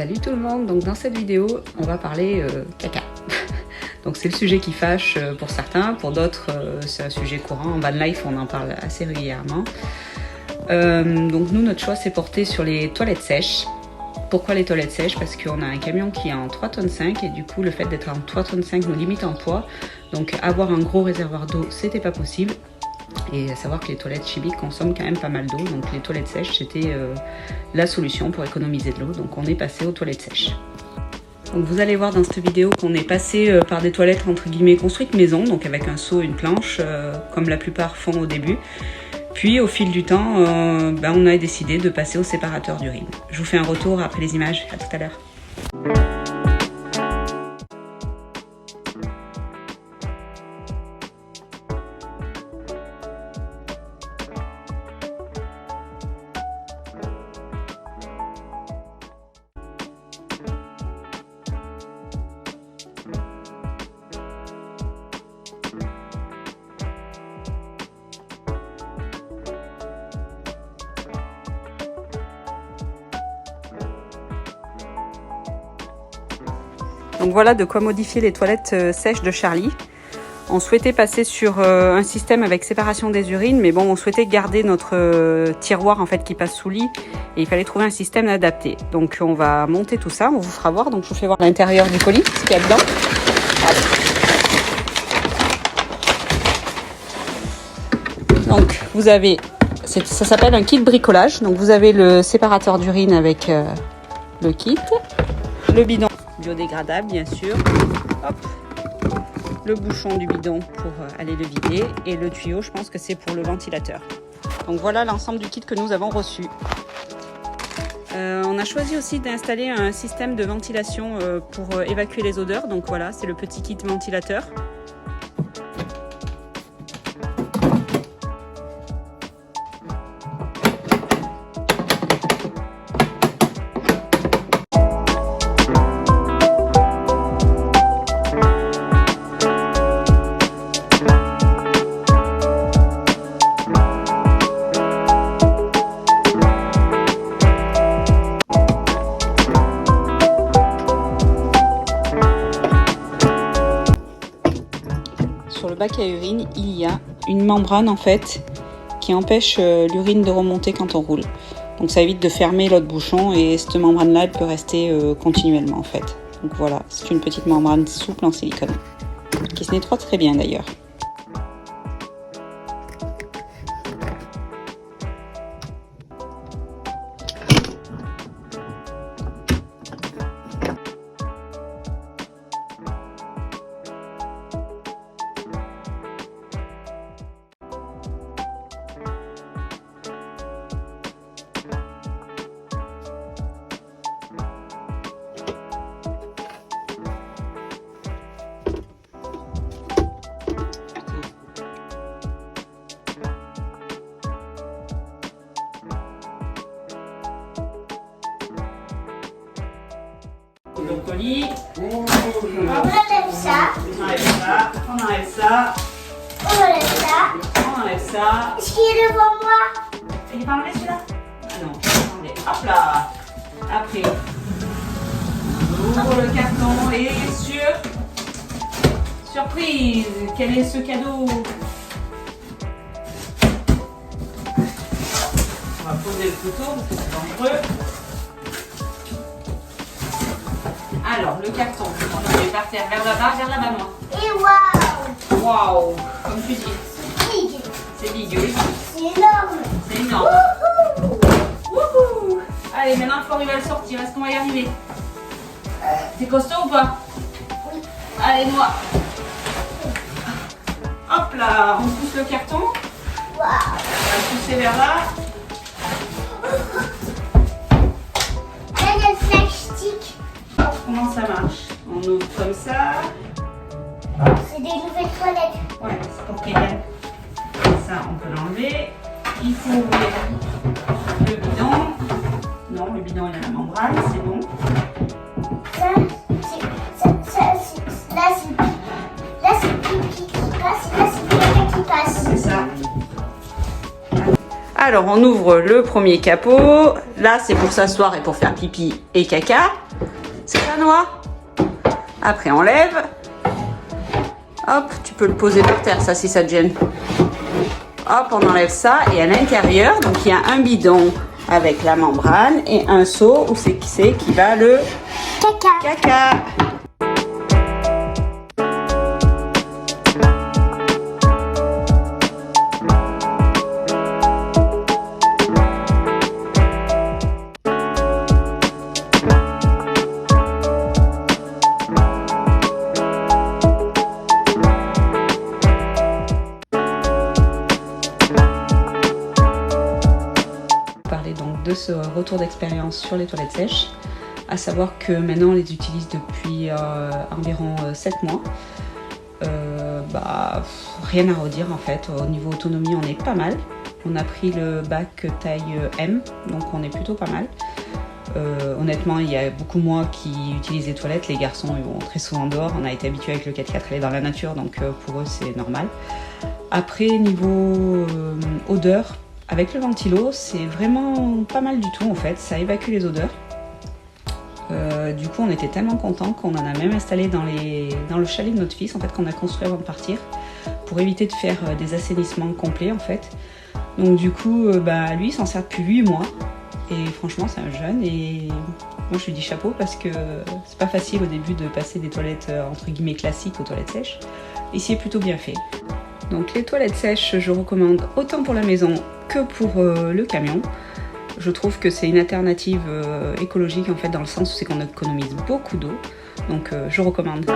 Salut tout le monde, donc dans cette vidéo on va parler caca. Donc c'est le sujet qui fâche pour certains, pour d'autres c'est un sujet courant. En van life on en parle assez régulièrement. Donc nous notre choix s'est porté sur les toilettes sèches. Pourquoi les toilettes sèches? Parce qu'on a un camion qui est en 3,5 tonnes et du coup le fait d'être en 3,5 tonnes nous limite en poids. Donc avoir un gros réservoir d'eau c'était pas possible. Et à savoir que les toilettes chimiques consomment quand même pas mal d'eau, donc les toilettes sèches c'était la solution pour économiser de l'eau, donc on est passé aux toilettes sèches. Donc vous allez voir dans cette vidéo qu'on est passé par des toilettes entre guillemets construites maison, donc avec un seau, une planche, comme la plupart font au début. Puis au fil du temps, on a décidé de passer au séparateur d'urine. Je vous fais un retour après les images, à tout à l'heure. Donc voilà de quoi modifier les toilettes sèches de Charlie. On souhaitait passer sur un système avec séparation des urines, mais bon, on souhaitait garder notre tiroir en fait qui passe sous lit et il fallait trouver un système adapté. Donc on va monter tout ça, on vous fera voir. Donc je vous fais voir l'intérieur du colis, ce qu'il y a dedans. Allez. Donc vous avez, ça s'appelle un kit bricolage. Donc vous avez le séparateur d'urine avec le kit, le bidon biodégradable bien sûr, hop, le bouchon du bidon pour aller le vider et le tuyau, je pense que c'est pour le ventilateur. Donc voilà l'ensemble du kit que nous avons reçu. On a choisi aussi d'installer un système de ventilation pour évacuer les odeurs, donc voilà, c'est le petit kit ventilateur. Sur le bac à urine, il y a une membrane en fait qui empêche l'urine de remonter quand on roule. Donc ça évite de fermer l'autre bouchon et cette membrane là elle peut rester continuellement en fait. Donc voilà, c'est une petite membrane souple en silicone qui se nettoie très bien d'ailleurs. Le colis. On enlève ça. On enlève ça. On enlève ça. On enlève ça. On enlève ça. Est-ce qu'il est devant moi? Il est pas enlevé celui-là? Ah non, attendez. Hop là. Après, on ouvre le carton et surprise. Quel est ce cadeau? On va poser le couteau parce que c'est dangereux. Alors, le carton, on le met par terre, vers là-bas, moi. Et waouh! Waouh! Comme tu dis. Big! C'est big, oui. C'est énorme! C'est énorme. Wouhou! Wouhou! Allez, maintenant il faut arriver à le sortir. Est-ce qu'on va y arriver? T'es costaud ou pas? Oui. Allez, moi. Hop là, on pousse le carton. Waouh! On va le pousser vers là. Là, il y a le flashstick. Comment ça marche? On ouvre comme ça. C'est des nouvelles toilettes. Ouais, c'est pour qu'il y ait. Ça, on peut l'enlever. Il faut ouvrir le bidon. Non, le bidon il a la membrane, c'est bon. Là, c'est pipi qui passe. Et là, c'est caca qui passe. C'est ça. Alors, on ouvre le premier capot. Là, c'est pour s'asseoir et pour faire pipi et caca. C'est ça, Noah? Après, on lève. Hop, tu peux le poser par terre, ça, si ça te gêne. Hop, on enlève ça. Et à l'intérieur, donc il y a un bidon avec la membrane et un seau où c'est qui va le caca. Donc de ce retour d'expérience sur les toilettes sèches, à savoir que maintenant on les utilise depuis environ 7 mois. Rien à redire en fait, au niveau autonomie on est pas mal. On a pris le bac taille M, donc on est plutôt pas mal. Honnêtement, il y a beaucoup moins qui utilisent les toilettes. Les garçons ils vont très souvent dehors, on a été habitué avec le 4x4 aller dans la nature, donc pour eux c'est normal. Après niveau odeur, avec le ventilo, c'est vraiment pas mal du tout en fait, ça évacue les odeurs. Du coup, on était tellement contents qu'on en a même installé dans le chalet de notre fils en fait, qu'on a construit avant de partir, pour éviter de faire des assainissements complets en fait. Donc du coup, lui il s'en sert depuis 8 mois et franchement c'est un jeune et moi je lui dis chapeau parce que c'est pas facile au début de passer des toilettes entre guillemets classiques aux toilettes sèches. Ici est plutôt bien fait. Donc les toilettes sèches, je recommande autant pour la maison que pour le camion. Je trouve que c'est une alternative écologique en fait, dans le sens où c'est qu'on économise beaucoup d'eau. Donc je recommande.